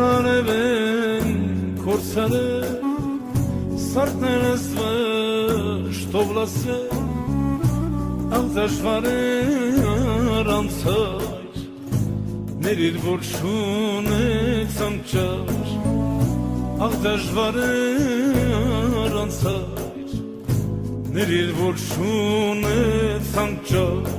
Արևեն կորցարը սարդներս վշտով լասը աղ դաշվար է առանցար ներիր որ չունեց անճար աղ դաշվար է առանցար ներիր որ չունեց անճար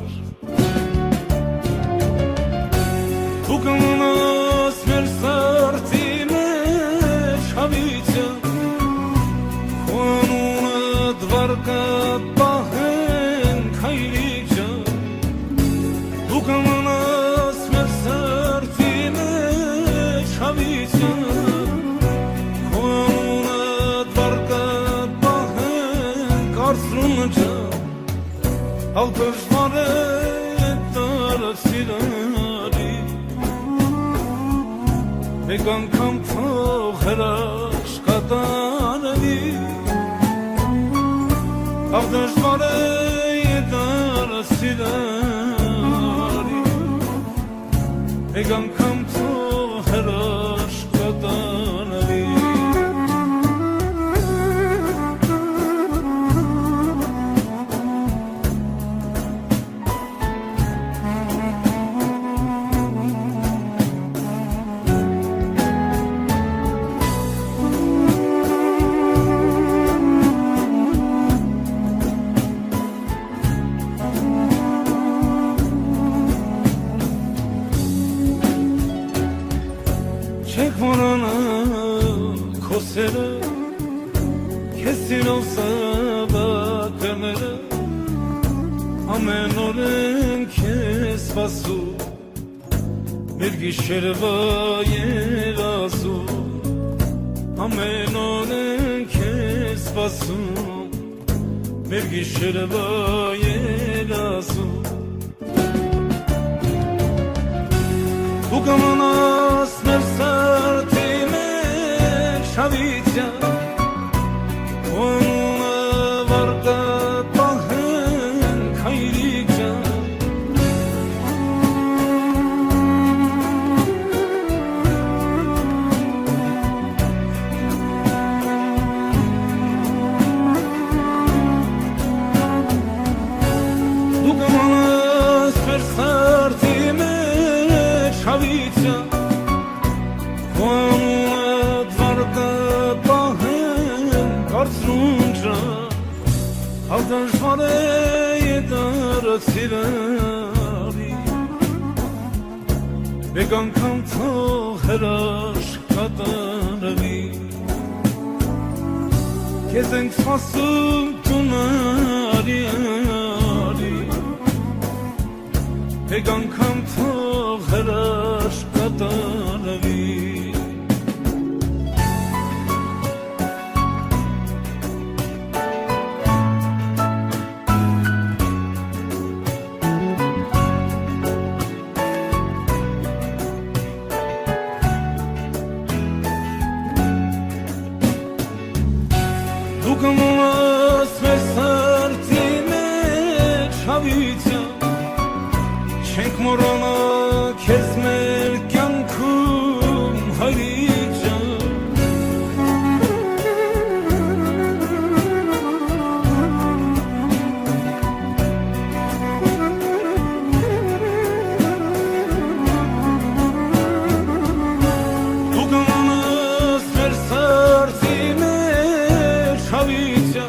դու կմնաս մեր սրտի մեջ հավիցը Վարկա պահենք հայրիջը դու կմնաս մեր սրտի մեջ հավիցը քո անունդ վարկա պահենք արծրունջը ալ դժվար է տարածիլարի մեկ անգամ թող հրաշքատանելի Աղ դժվար է տարածիլարի մեկ անգամ թող հրաշքատանելի Չեք որոնը քո սերը քեզ սիրող սավատները ամեն օր են քեզ սպասում մեր գիշերվա երազում ամեն օր են քեզ սպասում մեր գիշերվա երազում դու կմնաս մեր սրտի մեջ հավիցը քո անունը վարկա պահենք հայրիջը դու կմնաս մեր սրտի մեջ հավիցը քո անունդ վարկա պահենք արծրունջը ալ դժվար է տարածիլարի մեկ անգամ թող հրաշքատանելի քեզ ենք սպասում տունարի մեկ անգամ թող հրաշքատանելի դու կմնաս մեր սրտի մեջ հավիցը չենք մոռանա քեզ մեր կյանքում հայրիջը դու կմնաս մեր սրտի մեջ հավիցը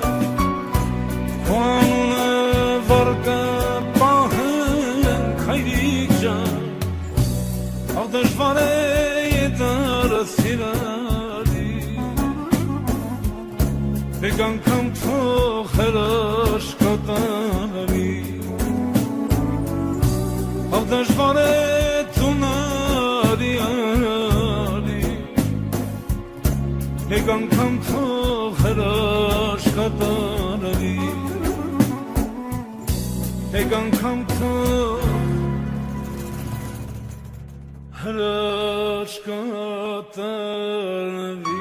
քո անունը վարկա աղ դժվար է տարածիլարի մեկ անգամ թող հրաշքատանելի աղ դժվար է տունարի մեկ անգամ թող հրաշքատանելի մեկ անգամ թող հրաշքատանելի